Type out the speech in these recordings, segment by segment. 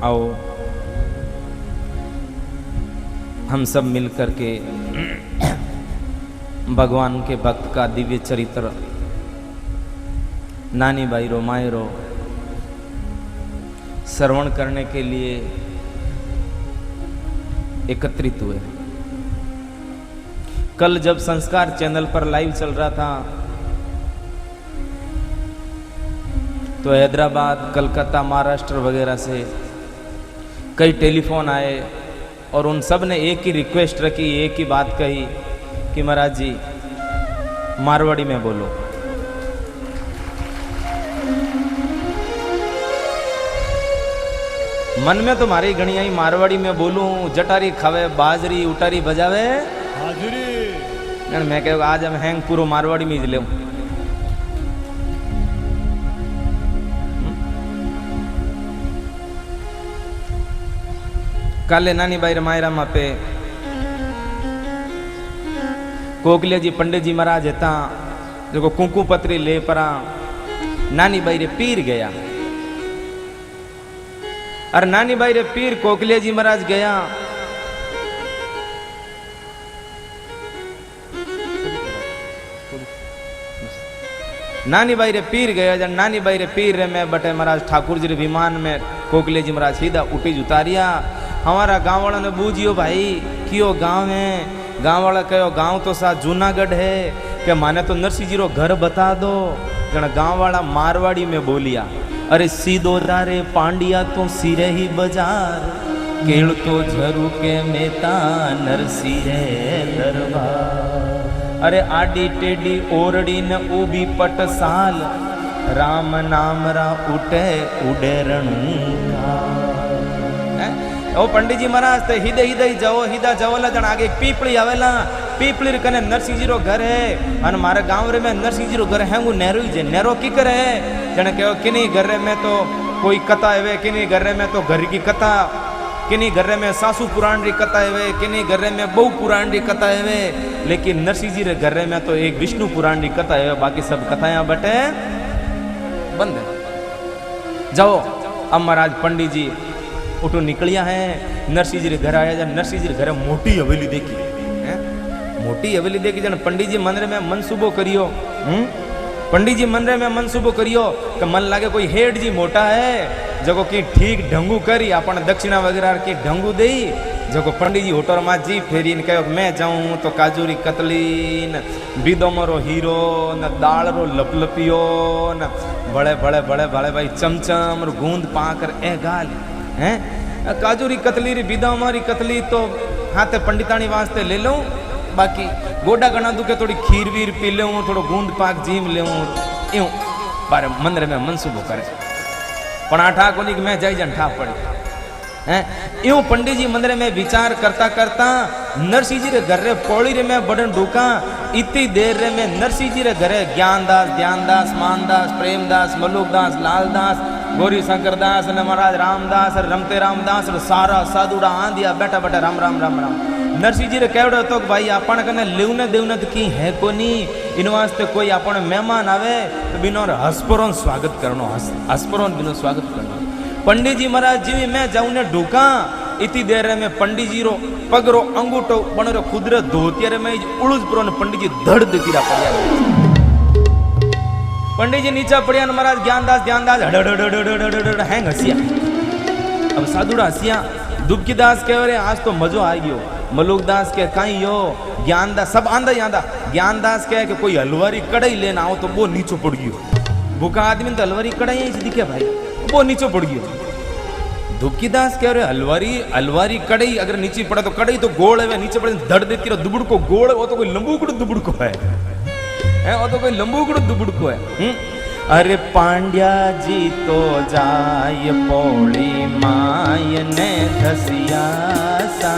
आओ हम सब मिलकर के भगवान के भक्त का दिव्य चरित्र नानी भाईरो मायरो श्रवण करने के लिए एकत्रित हुए। कल जब संस्कार चैनल पर लाइव चल रहा था तो हैदराबाद, कलकत्ता, महाराष्ट्र वगैरह से कई टेलीफोन आए और उन सब ने एक ही रिक्वेस्ट रखी, एक ही बात कही कि महाराज जी मारवाड़ी में बोलो। मन में तो मारी घणी आई मारवाड़ी में बोलूं, जटारी खावे बाजरी, उटारी बजावे हाजिरी। मैं कह आज हम हैंग पूरा मारवाड़ी में ही ले। काले नानी बाई मायरा मापे कोकलिया जी पंडित जी महाराज हेता जो कुंकू पत्री ले परा नानी बाई रे पीर गया। और नानी बाई रे पीर कोकलिया जी महाराज गया। नानी बाई रे पीर गया। जब नानी बाई रे पीर रे मैं बटे महाराज ठाकुर जी रे विमान में कोकलिया जी महाराज सीधा उठी उतारिया। हमारा गांव वाला ने बूझियो भाई कियो गांव है। गांव वाला कहो गांव तो सा जूनागढ़ है कि माने तो नरसिंह जी रो घर बता दो। जन गांव वाला मारवाड़ी में बोलिया, अरे सीधो दारे पांडिया तो सिरे ही बाजार, केड़ तो झरू के मेता नरसिंह दरबार। अरे आडी टेडी ओरडी न उभी पट साल, राम नाम रा उठे उडे रणूका। ओ पंडित जी महाराज ते हिदे हिदे जाओ हिदा जाओला जन आगे पीपड़ी आवेला। पीपड़ी कने नरसिंह जी रो घर है और मारे गांव रे में नरसिंह जी रो घर है। वो नेरो ही जे नेरो की करे जने कहो किनी घर में तो कोई कथा है, किनी घर में तो घर की कथा, किनी घर में सासू पुराण री कथा है, किनी घर में बहु पुराण री कथा है। लेकिन नरसिंह जी रे घर में तो एक विष्णु पुराण री कथा है, बाकी सब कथाएं बटे बंद है। जाओ अब महाराज पंडित जी उठो निकलिया है। नरसिंह जी रे घर आया। जब नरसिंह जी रे घर मोटी हवेली देखी है, मोटी हवेली देखी। जन पंडित जी मंदिर में मनसूबो करियो। पंडित जी मंदिर में मनसूबो करियो कि मन लागे कोई हेड जी मोटा है जगो की ठीक ढंगू करी अपन दक्षिणा वगैरह की ढंगू दे। जगो पंडित जी होटल में जी फेरी ने कहो मैं जाऊं तो काजूरी कतली न बिदोमरो हीरो न दाल रो लपलपियो न बड़े बड़े बड़े बड़े भाई चमचम और गूंद पाकर ए गाल हैं। काजूरी कतली री बिदोमरी कतली तो हाथे पंडितानी वास्ते ले लूं, बाकी गोडा गणा दुखे थोड़ी खीर वीर पी लूं, थोड़ो गूंद पाक जीम लूं। यूं बारे मंदिर में मनसूबो करे पण आठा कोनी कि मैं जाई जन ठा पड़ी हैं। यूं पंडित जी मंदिर में विचार करता करता नरसिंह जी रे घर रे पौड़ी रे में बड़न ढूका। इतनी देर रे में नरसिंह जी रे घरे ज्ञानदास, ध्यानदास, मानदास, प्रेमदास, मलुकदास, लालदास, गौरी शंकरदास ने महाराज रामदास रमते रामदास सारा साधुड़ा आंदिया बैठा बैठा राम राम राम राम। नरसिंह जी रे कहड़ो तो भाई अपन कने लेवने देवने तो की है कोनी, इन वास्ते कोई अपन मेहमान आवे तो बिनो हसपरोन स्वागत करनो, हसपरोन बिनो स्वागत करनो। पंडित जी महाराज जी मैं जाऊं ने ढूका। इतनी देर में पंडित जी रो पगरो अंगूठो बनो खुदरे धोतिया में उड़ूज पुरो ने पंडित जी धड़ तीरा पड़िया। पंडित जी नीचा पड़िया न महाराज ज्ञानदास ध्यानदास हैंग हसिया। अब साधुड़ा हसिया। दुबकीदास कह रहे आज तो मजो आ गयो। मलुकदास के कहीं यो ज्ञानदास सब आंदा आंदा। ज्ञानदास कहे कि कोई हलवारी कड़ाई लेना हो तो वो नीचो पड़ गयो। भूखा आदमी तो हलवारी कड़ाई ऐसी दिखे भाई, वो नीचो पड़ गयो। दुबकीदास कह रहे हलवारी कड़ाई अगर नीचे पड़े तो कड़ाई तो गोल है, नीचे पड़े धड़ देती रहो। दुबड़ को गोल वो तो कोई लंबूकड़ो दुबड़ को है, वो तो कोई लंबूकड़ो दुबड़ को है। अरे पांड्या जी तो जाय पौड़ी माय ने धसिया सा।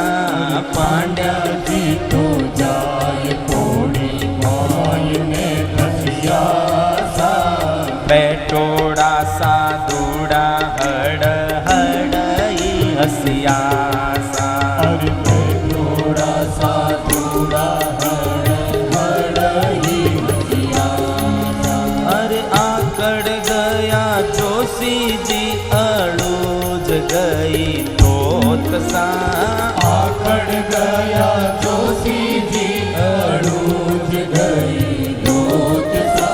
पांड्या जी तो जाय पौड़ी माय ने धसिया सा। बैठोड़ा सा दूड़ा हड़ हड़ई हसिया सा। अरे बैठोड़ा सा दूड़ा हड़ हड़ई हसिया सा। अरे आकड़ गया जोशी जी अड़ो जग गई दोत सा आखड़ गया जोशी जी अड़ूज गई दोत सा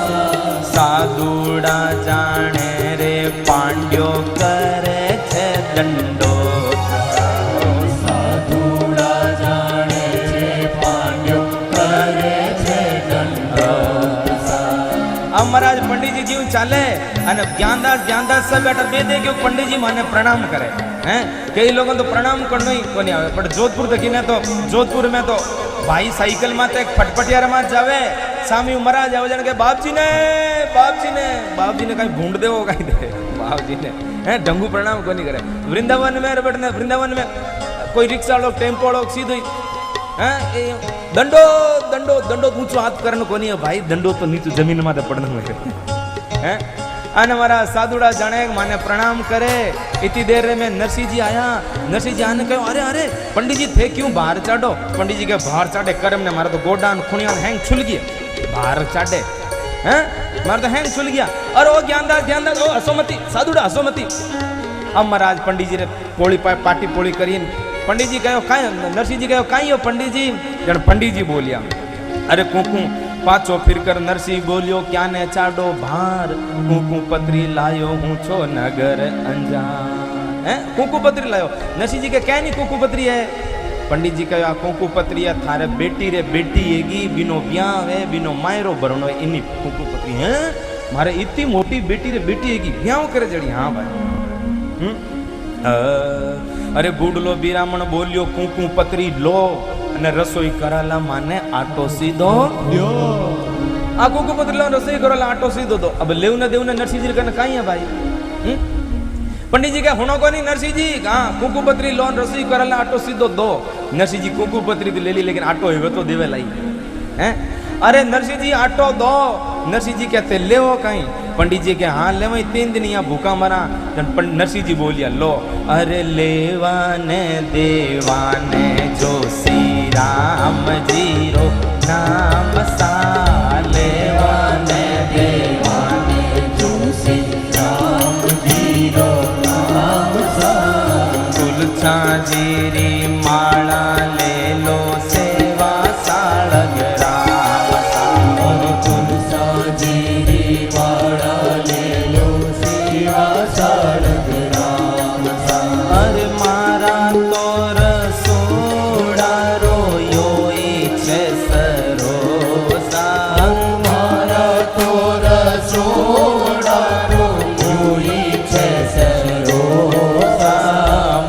साधुड़ा जाने रे पांड्यो करे छे दंडो साधुड़ा जाने रे पांड्यो करे छे दंडो अब महाराज पंडित जी जीव चाले અને જ્ઞાનદાસ सब બેઠા બે દે કે पंडित जी મને प्रणाम करे हैं कई लोगों तो प्रणाम करनो ही कोनी आवे पर जोधपुर देखीने तो जोधपुर में तो भाई साइकिल में तो एक फटफटिया रमा जावे सामी महाराज आवे जाने के बाप जी ने कहीं भूंड देवो कहीं दे बाप जी ने हैं ढंगू प्रणाम कोनी करे वृंदावन में बैठने वृंदावन में कोई रिक्शा लोग टेम्पो लोग सीधो ही हैं दंडो दंडो दंडो ऊंचो हाथ करने कोनी है भाई दंडो तो नीचे जमीन में पड़ने में हैं અને મારા સાધુડા જાણે મને પ્રણામ કરે इतनी देर में नरसिंह जी आया नरसिंह जी आने कहो अरे अरे पंडित जी थे क्यों बाहर चाडो पंडित जी के बाहर चाडे करम ने मारा तो गोडान खुणिया हैंग छुल गया बाहर चाडे हैं मारा तो हैंग छुल गया अरे ओ ज्ञानदास ओ हसोमती साधुड़ा हसोमती अब महाराज पंडित जी ने पोड़ी पाटी पोड़ी करी पंडित जी कहो काई नरसिंह जी कहो काई हो पंडित जी जण पंडित जी बोलिया अरे कुकू पाछो फिर कर नरसिंह बोलियो क्या ने चाडो भार कुकू पत्री लायो हूँ छो नगर अंजान हैं कुकू पत्री लायो नरसिंह जी के क्या नहीं कुकू पत्री है पंडित जी कहो आ कुकू पत्री है थारे बेटी रे बेटी हेगी बिनो ब्याह है बिनो मायरो भरणो है इनी कुकू पत्री है मारे इतनी मोटी बेटी रे बेटी हेगी ब्याह करे जड़ी हाँ भाई अरे बूढ़लो बीरामण बोलियो कुकू पत्री लो અને રસોઈ કરાલા માને આટો સીધો द्यो આ કુકુ પતરી લો રસોઈ કરાલા આટો સીધો દો अब लेव न देव न नरसिंह जी कने काई है भाई पंडित जी का हुनो कोनी नरसिंह जी हां कुकु पत्री लो रसोई कराला आटो सीधो दो नरसिंह जी कुकु पत्री तो ले ली लेकिन आटो हेवे तो देवे लाई हैं अरे नरसिंह जी आटो दो नरसिंह जी कहते लेवो काई पंडित जी के हाँ ले 3 दिन यहाँ भूखा मरा नरसिंह जी बोलिया लो अरे लेवाने देवाने जो श्री राम जी रो नाम सा लेवाने देवाने जो श्री राम जी रो नाम सा तुलसा जीरी माला ले लो सेवा साळग राम सा तुलसा जीरी माला ले लो सेवा साळग राम सा अरे मारा तो रसोड़ा रो योई छे सरोसा मारा तो रसोड़ा रो योई छे सरोसा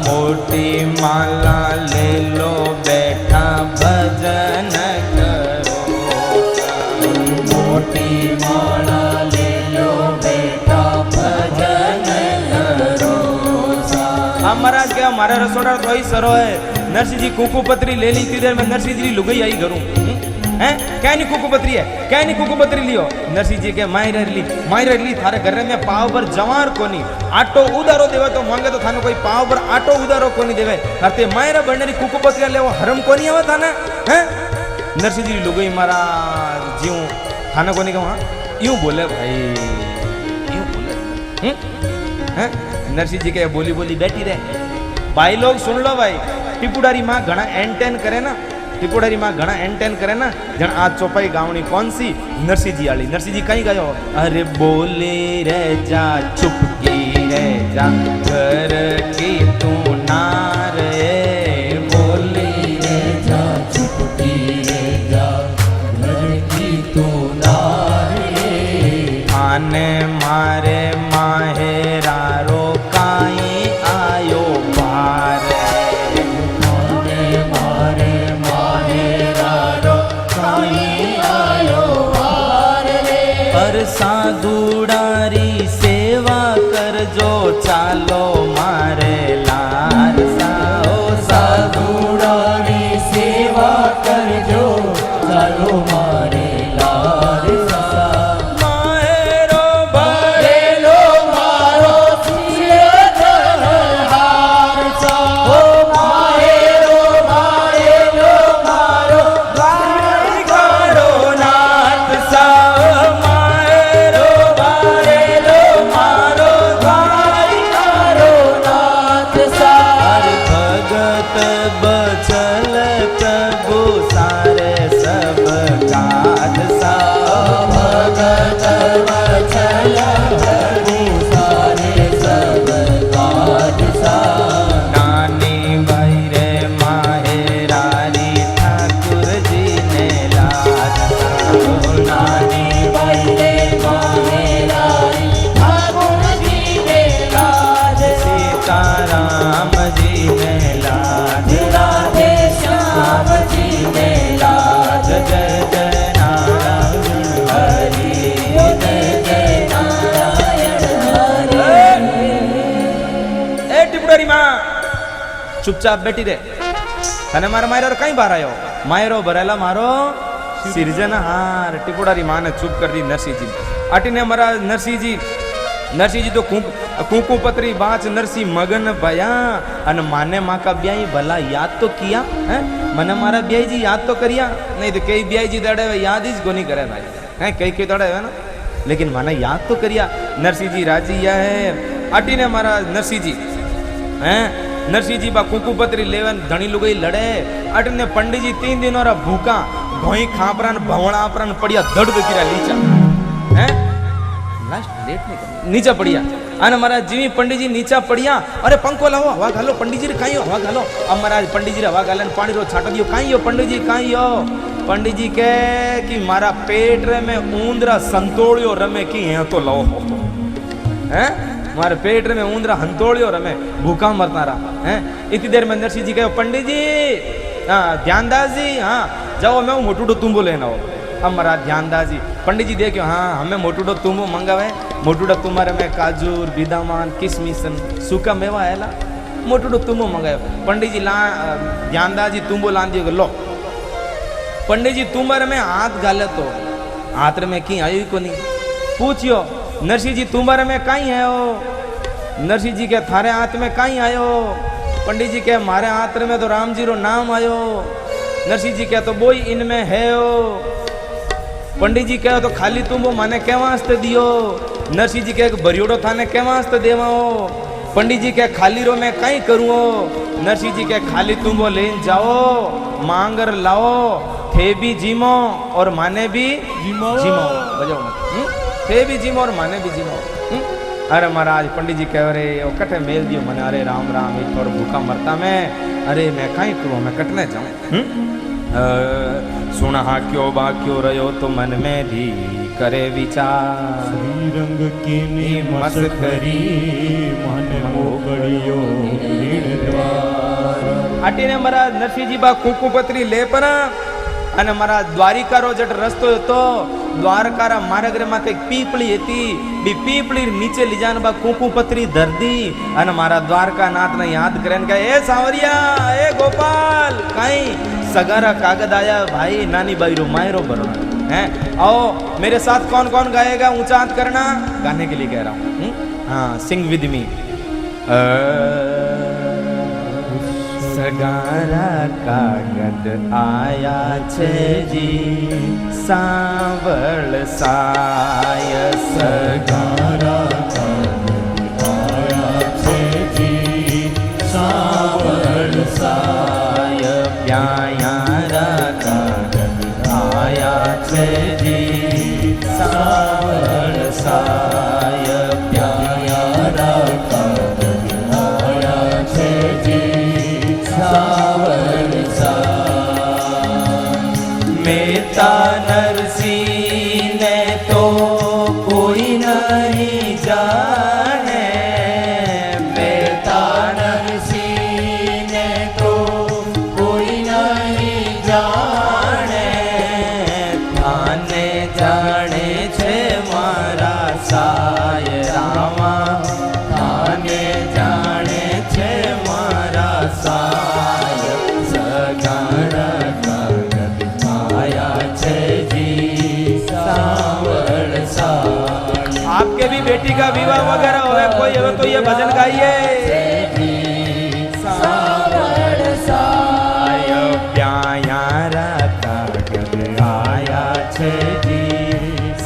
मोटी माला ले लो बैठा भजन करो मोटी माला ले लो बेटा भजन करो सा महाराज क्या हमारा रसोड़ा तो ही सरो है नरसिंह जी कुकू पत्री ले ली इतनी देर में नरसिंह जी लुगाई आई करूं हैं क्या नहीं कुकू पत्री है क्या नहीं कुकू पत्री लियो नरसिंह जी के मायरे ली थारे घर में पाव पर जवार कोनी आटो उदारो देवे तो मांगे तो थाने कोई पाव पर आटो उदारो कोनी देवे अरे मायरा बनरी कुकू पत्री ले वो हरम कोनी आवे थाने हैं नरसिंह जी लुगाई मारा जीव थाने कोनी कहवा यूं बोले भाई यूं बोले हैं नरसिंह जी के बोली बोली बैठी रहे भाई लोग सुन लो भाई टिपुडारी माँ घना एंटेन करे ना टिपुडारी माँ घना एंटेन करे ना जन आज चौपाई गावनी कौन सी नरसिंह जी वाली नरसिंह जी कहीं गयो अरे बोले रे जा चुपकी रे जा घर की तू नार बोले रे जा चुपकी रे जा घर की तू नारे आने मारे माहेरारो काई आयो बार आने मारे माहेरारो काई आयो बार रे पर साधुडारी सेवा कर जो चालो मारे ला सारे सब काज सा भगत वत्सल प्रभु सारे सब काज सा नानी भाई रे माहेरारी ठाकुर जी ने लाज नानी भाई रे माहेरारी ठाकुर जी ने लाज सीताराम जी ने लाज राधे श्याम जी ने लाज जय जय नारायण हरि जय जय नारायण हरि ए टिपड़ी मां चुपचाप बैठी रे तने मारा मायरो कहीं बार आयो मायरो भरेला मारो सिरजनहार टिपुडारी मां ने चुप कर दी नरसिंह जी अटीने हमारा नरसिंह जी तो कुंकू पत्री बाच नरसिंह मगन भया अन माने माँ का ब्याई भला याद तो किया है मने मारा ब्याई जी याद तो करिया नहीं तो कई ब्याई जी दड़े याद ही को नहीं करे भाई है कई दड़े है ना लेकिन माने याद तो करिया नरसिंह जी राजी है अटीने हमारा नरसिंह जी हैं नरसिंह जी बा कुंकू पत्री लेवन धनी लुगई लड़े अटने पंडित जी 3 दिन और भूखा भोई खापरान भवणा अपरान पड़िया धड़ गिरा नीचा हैं लास्ट लेट नहीं कर नीचा पड़िया अन महाराज जी पंडित जी नीचा पड़िया अरे पंखो लाओ हवा घालो पंडित जी रे काई हवा घालो अब महाराज पंडित जी रे हवा घालन पानी रो छाटो दियो काई हो पंडित जी काई हो पंडित जी के कि मारा पेट रे में ऊंदरा संतोड़ियो रमे की है तो लो हैं मारे पेट में ऊंदरा हंतोड़ियो रमे भूखा मरता रहा हैं इतनी देर में नरसिंह जी कहे पंडित जी हाँ ध्यानदास जी हाँ जाओ मैं मोटूडो तुम्बो लेना हो अब महाराज ध्यानदास जी पंडित जी देखो हाँ हमें मोटूडो तुम्बो मंगावे मोटूडो तुम्हारे में काजूर बिदामान किसमिसन सूखा मेवा है ला मोटूडो तुम्बो मंगायो पंडित जी ला ध्यानदास जी तुम्बो ला दियो लो पंडित जी तुम्हारे में हाथ गाले तो हाथ में की आयु को नहीं पूछियो नरसिंह जी तुम्हारे में कहीं है हो नरसिंह जी के थारे हाथ में कहीं आयो पंडित जी के मारे हाथ में तो राम जी रो नाम आयो नरसिंह जी के तो बोई इनमें है हो पंडित जी कहो तो खाली तुम वो माने के वास्ते दियो नरसिंह जी के बरियोड़ो थाने के वास्ते देवा हो पंडित जी के खाली रो मैं कहीं करूँ नरसिंह जी के खाली तुम वो ले जाओ मांगर लाओ थे भी जीमो और माने भी जीमो बजाओ थे भी जीमो और माने भी जीमो अरे महाराज पंडित जी कह रहे ओ कटे मेल दियो मने अरे राम राम ये थोड़ा भूखा मरता मैं अरे मैं कहीं करूँ मैं कटने जाऊँ सुना क्यों बा क्यों रहो तो मन में भी करे विचार रंग की मस्करी मन मोगड़ियो अटीने महाराज नरसिंह जी बा कुकू पत्री ले परा અને મારા દ્વારિકા રો જટ રસ્તો હતો દ્વારકારા માર્ગ રે માથે એક પીપળી હતી બી પીપળી નીચે લીજાન બા કુકુ પત્રી ધરદી અને મારા દ્વારકા નાથ ને યાદ કરે ને કહે એ સાવરિયા એ गोपाल કાઈ सगारा कागज आया भाई नानी बाई रो मायरो भरना है आओ मेरे साथ कौन कौन गाएगा ऊंचा हाथ करना गाने के लिए कह रहा हूँ हाँ सिंग विद मी सगारा कागज आया छे जी सांवल साय सगारा कागज आया छे जी सांवल साय प्यायारा कागज आया छे जी सांवल साय प्यारा कागज आया छे जी सांवल मेता नरसिंह ने तो कोई नहीं जाने मेता नरसिंह ने तो कोई नहीं जाने थाने जाने छे मारा साय रामा थाने जाने छे मारा साय सगारा कागज आया छे जी सांवल साय आपके भी बेटी का विवाह वगैरह हो कोई हो तो ये भजन गाइए सांवल साय प्यायारा कागज आया छे जी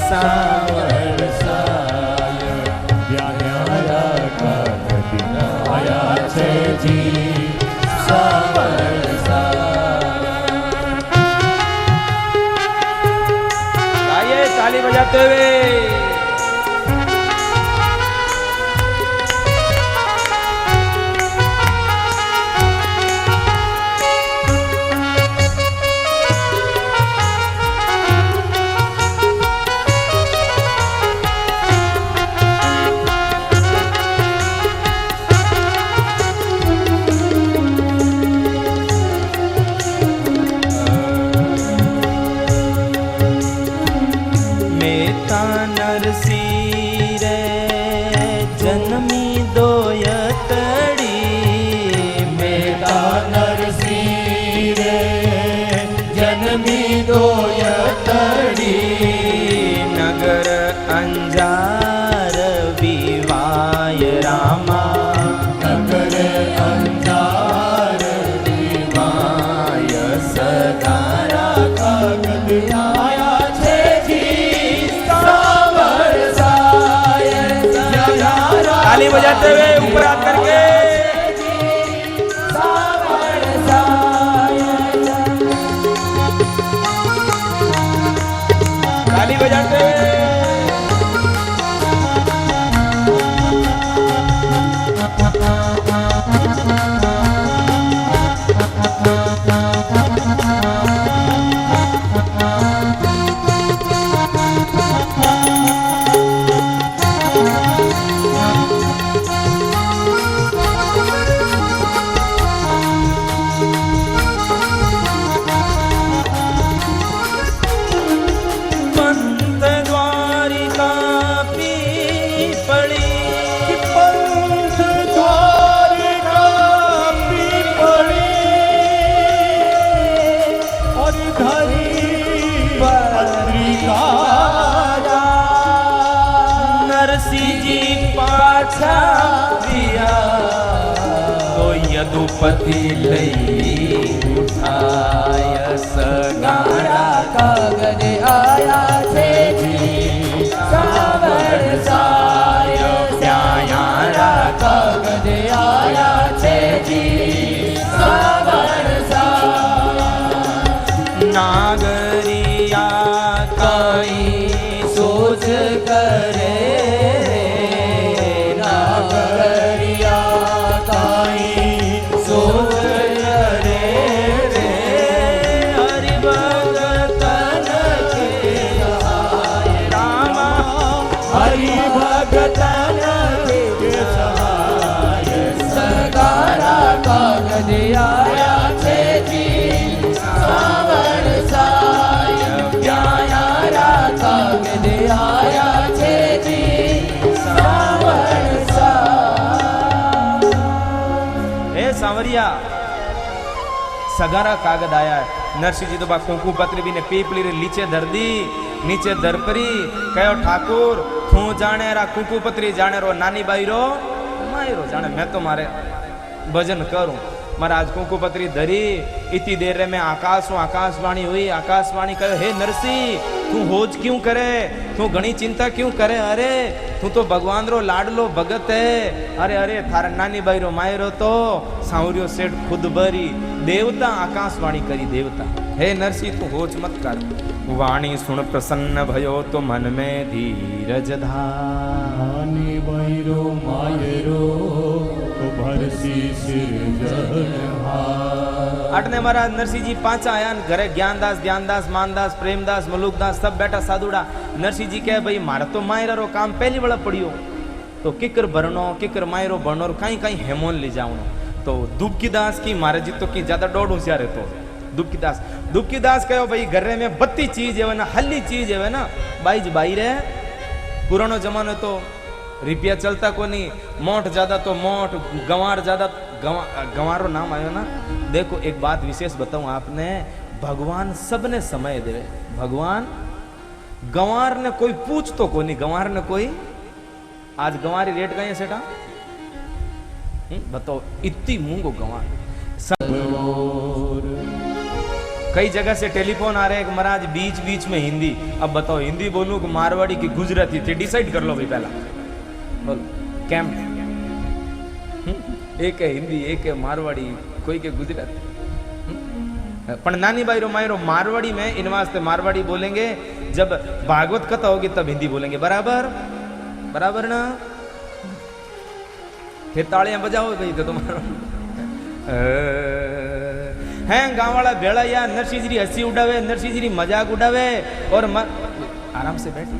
सांवल साय प्यारा कागज आया छे जी सांवल साय बजाते हुए नगर अंजार विवाय रामा नगर अंजार विवाय सदारा कागद आया छे जी सावर साय ताली बजाते हुए ऊपर हाथ करके ताली बजाते हुए यदुपति लई उठाय सगारा कागद आया छे जी सावर साय प्यायारा कागद आया छे जी सावर साय नागरिया कई सोच करे नागरिया कई सोच करे रे हरि भगतन के सहाय रामा हरि भगतन के सहाय सगारा कागद आया छे जी सावर साय प्यायारा कागद आया छे जी सावर साय हे सांवरिया सगारा कागद आया है नरसिंह जी तो बा कुंकू पत्री भी ने पीपली रे नीचे धर दी नीचे दरपरी कहो ठाकुर तू जाने रा कुंकू पत्री जाने रो नानी बाई रो मायरो जाने मैं तो मारे भजन करूं मारा आज कुंकू पत्री धरी इतनी देर रे मैं आकाशवाणी हुई आकाशवाणी कहे हे नरसिंह तू होज क्यों करे तू घनी चिंता क्यों करे अरे तू तो भगवान रो लाडलो भगत है अरे अरे थारा नानी बाई रो मायरो तो सांवरियो सेठ खुद भरी देवता आकाशवाणी करी देवता हे नरसिंह तू होज मत कर वाणी सुन प्रसन्न भयो तो मन में धीरज धानी बैरो मायरो तो भरसी अटने महाराज नरसिंह जी पांचा आया घरे ज्ञानदास ध्यानदास मानदास प्रेमदास मलुकदास सब बैठा साधुड़ा नरसिंह जी कहे भाई मारा तो मायरा रो काम पहली बड़ा पड़ियो तो kicker Bharno kicker Miro Bharno कहीं कहीं हेमोन ले जाऊनो तो दुबकीदास की महाराज जी तो की ज्यादा डोड़ होशियार है तो दुबकीदास कहो भाई घरे में बत्ती चीज है ना हल्ली चीज है ना बाईज बाई रे पुरानो जमानो तो रुपया चलता को नहीं मोट ज्यादा तो मोट गंवार ज्यादा गंवारो नाम आयो ना देखो एक बात विशेष बताऊं आपने भगवान सबने समय देवे भगवान गंवार ने कोई पूछ तो को नहीं गंवार ने कोई आज गंवारी रेट कहीं सेटा बताओ इतनी मूंगो गंवार कई जगह से टेलीफोन आ रहे हैं महाराज बीच बीच में हिंदी अब बताओ हिंदी बोलूं कि मारवाड़ी की गुजराती थे डिसाइड कर लो भाई पहला बोल कैम एक है हिंदी एक है मारवाड़ी कोई के गुजराती पण नानी बाईरो मायरो मारवाड़ी में इन वास्ते मारवाड़ी बोलेंगे, जब भागवत कथा होगी तब हिंदी बोलेंगे। बराबर बराबर ना? फिर तालियां बजाओ भाई तो तुम्हारा हैं गांव वाला भेड़ा या नरसिंह जी हंसी उड़ावे, नरसिंह जी मजाक उड़ावे और आराम से बैठी।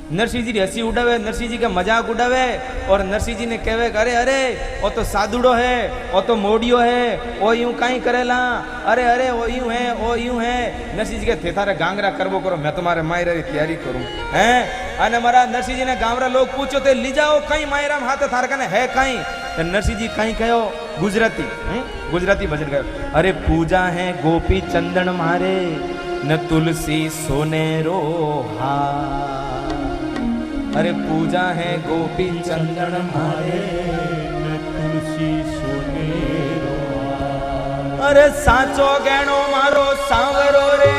नरसिंह जी हंसी उड़ावे, नरसिंह जी का मजाक उड़ावे और नरसिंह जी ने कहे अरे अरे वो तो साधुड़ो है, वो तो मोडियो है, वो यूं कहीं करेला, अरे अरे वो यूं है, वो यूं है। नरसिंह जी के थे थारे गांगरा करवो करो, मैं तुम्हारे मायरा की तैयारी करूं हैं। अने मारा नरसिंह जी ने गांवरा लोग पूछो ते ली जाओ कहीं मायरा हाथ थार कने है कहीं। नरसिंह जी कहीं कहो गुजराती गुजराती भजन कहो, अरे पूजा है गोपी चंदन मारे न तुलसी सोनेरो हार। अरे पूजा है गोपी चंदन मारे न तुलसी सोनेरो हार। अरे साचो गहनो मारो सांवरो रे,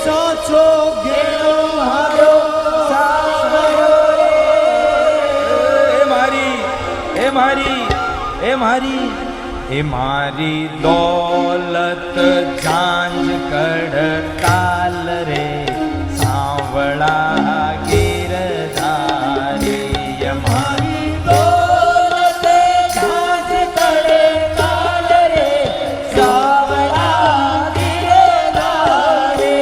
साचो गहनो मारो सांवरो रे। ए मारी ए मारी ए मारी ए मारी दौलत झांझ कड़काल रे, सांवड़ा गिरधारी। मारी दौलत झांझ कड़काल रे, सांवड़ा गिरधारी।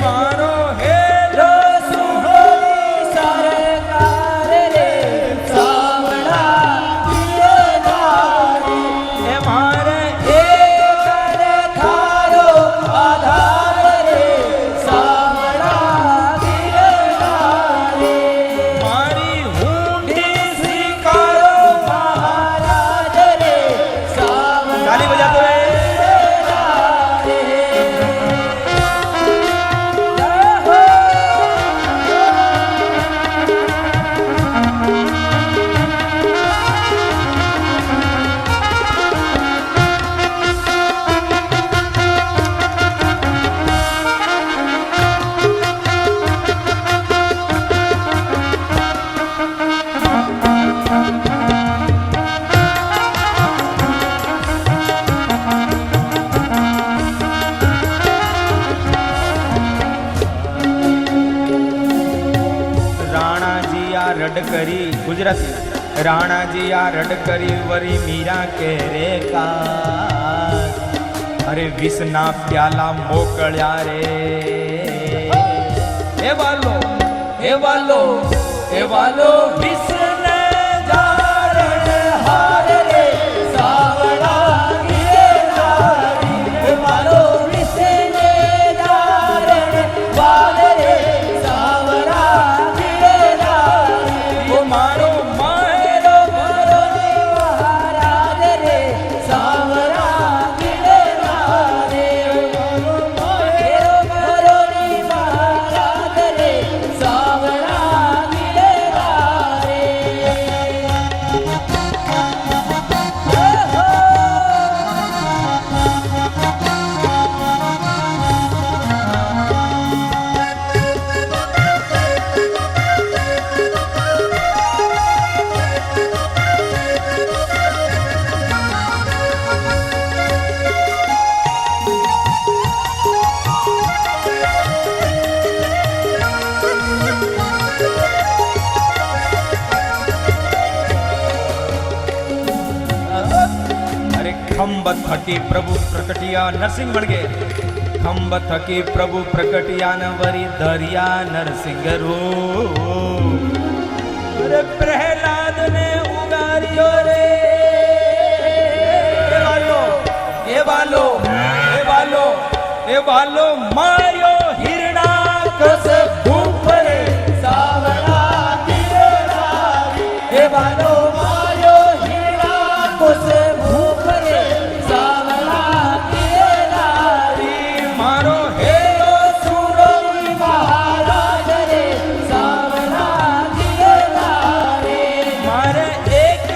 मारो हेलो सुहोनी सरकार रे, सांवड़ा गिरधारी। ए मारे एक थारो आधार रे, सांवड़ा गिरधारी। मारी हुंडी स्वीकारो महाराज रे, सांवड़ा ताली बजाते हुए रड करी गुजराती राणा जी आ रड करी वरी मीरा के रे का। अरे विसना प्याला मोकल्या रे, ए वालो ए वालो ए वालो विसने जारण हार रे, सांवड़ा गिरधारी। वालो विसने जारण हार रे, सांवड़ा गिरधारी। वो मारो मारो भरोनी महाराज रे, सांवड़ा गिरधारी। मारो भरोनी महाराज रे, सांवड़ा गिरधारी। अरे खंब थकी प्रभु प्रकटिया नरसिंह बन गए। खंब थकी प्रभु प्रकटिया न वरी धरिया नरसिंह रो। अरे प्रहलाद ने उगारियो रे, ए वालो ए वालो ए वालो ए वालो मायो हिरणा कस भूप रे, सांवड़ा गिरधारी। हे बालो मायो हीरा कुस भूप रे, सांवड़ा गिरधारी। मारो हेलो सुरोनी महाराज रे, सांवड़ा गिरधारी। मारे एक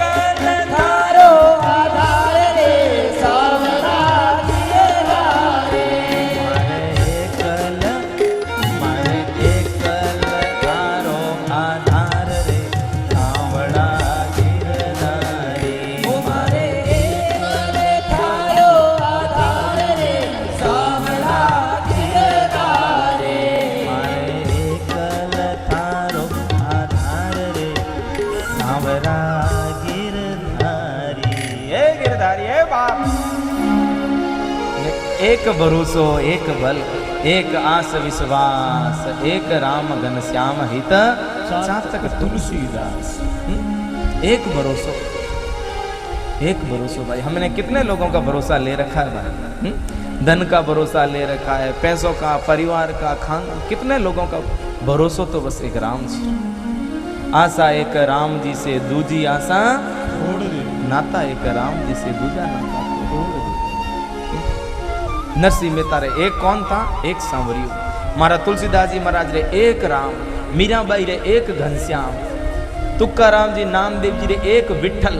थारो आधार रे, सांवड़ा गिरधारी। मारे एकल तारो आधार रे, सांवड़ा एक भरोसो एक बल एक आस विश्वास एक राम घन श्याम हित चातक तुलसीदास। एक भरोसो भाई। हमने कितने लोगों का भरोसा ले रखा है भाई? धन का भरोसा ले रखा है, पैसों का, परिवार का, खानदान, कितने लोगों का भरोसा तो बस एक राम जी। आशा एक राम जी से दूजी आशा छोड़ दे नाता एक राम जी से दूजा नाता छोड़ दे। नरसिंह मेहता रे एक कौन था? एक सांवरियो। मारा तुलसीदास जी महाराज रे एक राम, मीराबाई रे एक घनश्याम, तुकाराम जी नामदेव जी रे एक विठल।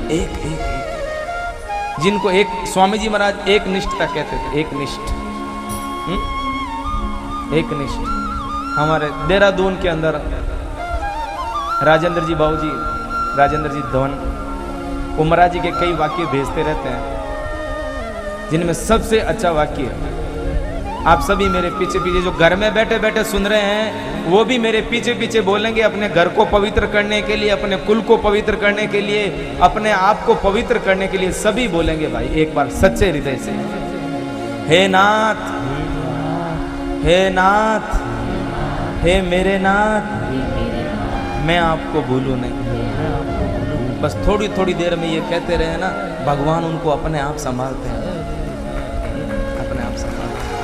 एक एक एक जिनको एक स्वामी जी महाराज एक निष्ठता कहते थे। एक निष्ठ एक निष्ठ। हमारे देहरादून के अंदर राजेंद्र जी बाबूजी, राजेंद्र जी धवन, वो महाराज जी के कई वाक्य भेजते रहते हैं, जिनमें सबसे अच्छा वाक्य आप सभी मेरे पीछे पीछे जो घर में बैठे बैठे सुन रहे हैं, वो भी मेरे पीछे पीछे बोलेंगे। अपने घर को पवित्र करने के लिए, अपने कुल को पवित्र करने के लिए, अपने आप को पवित्र करने के लिए सभी बोलेंगे भाई एक बार सच्चे हृदय से, हे नाथ, हे नाथ, हे मेरे नाथ, मैं आपको भूलूं नहीं। बस थोड़ी थोड़ी देर में ये कहते रहे ना, भगवान उनको अपने आप संभालते हैं, अपने आप संभालते हैं।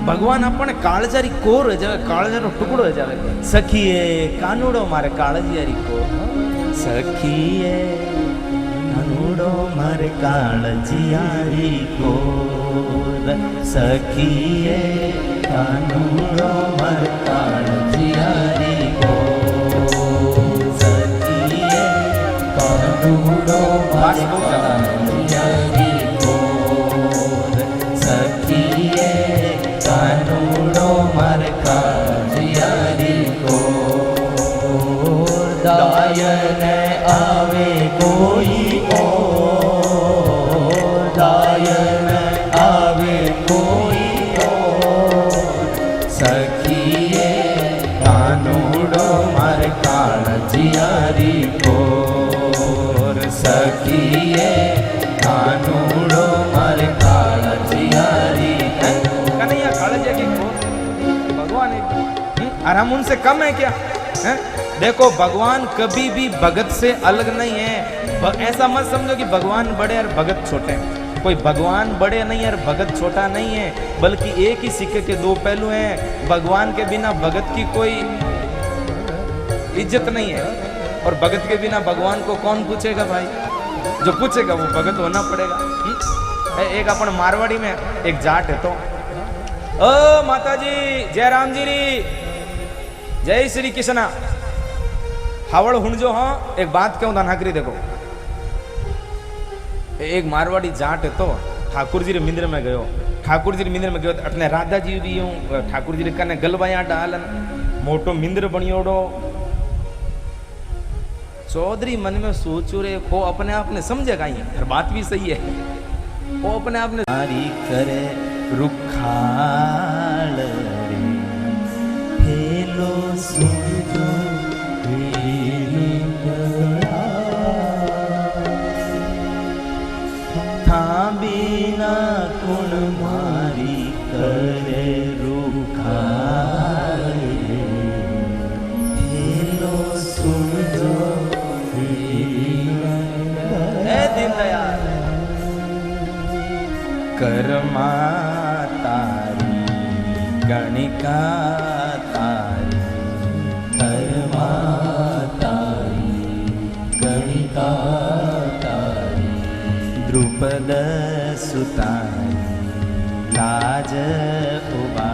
भगवान अपने काळजारी कोर हो जावे, काळजारो टुकड़ो हो जावे। सखीए कानूड़ो मारे काळजियारी को, सखीए कानूड़ो मारे काळजियारी को, सखीए कानूड़ो मारे काळजियारी को, सखीए कानूड़ो मारे काळजियारी को, सखीए कानूड़ो मारे काळजियारी को। दायन आवे कोई और, दायन आवे कोई और, सखीए कानूड़ो मारे काळजियारी को, सखीए कानूड़ो मारे काळजियारी को। कन्हैया काळजिया की को भगवान है, और हम उनसे कम है क्या? है? देखो भगवान कभी भी भगत से अलग नहीं है। ऐसा मत समझो कि भगवान बड़े और भगत छोटे हैं। कोई भगवान बड़े नहीं है और भगत छोटा नहीं है, बल्कि एक ही सिक्के के दो पहलू हैं। भगवान के बिना भगत की कोई इज्जत नहीं है, और भगत के बिना भगवान को कौन पूछेगा भाई? जो पूछेगा वो भगत होना पड़ेगा। एक अपन मारवाड़ी में एक जाट है तो, ओ माता जी जय राम जी री, जय श्री कृष्णा। हावड़ हुणजो हाँ, एक बात कहूं धनाकरी देखो। एक मारवाड़ी जाट है तो ठाकुर जी रे मंदिर में गयो, ठाकुर जी रे मंदिर में गयो तो अपने राधा जी भी हूँ, ठाकुर जी रे कने गलबाया डालन, मोटो मंदिर बनियोड़ो। चौधरी मन में सोचो रे, वो अपने आप ने समझेगा ही, बात भी सही है, वो अपने आप ने सारी करे रुखाल रे, हेलो सुनो था बिना कुण मारी करे रुखाल रे, हेलो सुनो दीनदयाल। कर्मा तारी गणिका तारी, कर्मा तारी गणिका तारी, द्रुपद सुतारी लाज उबा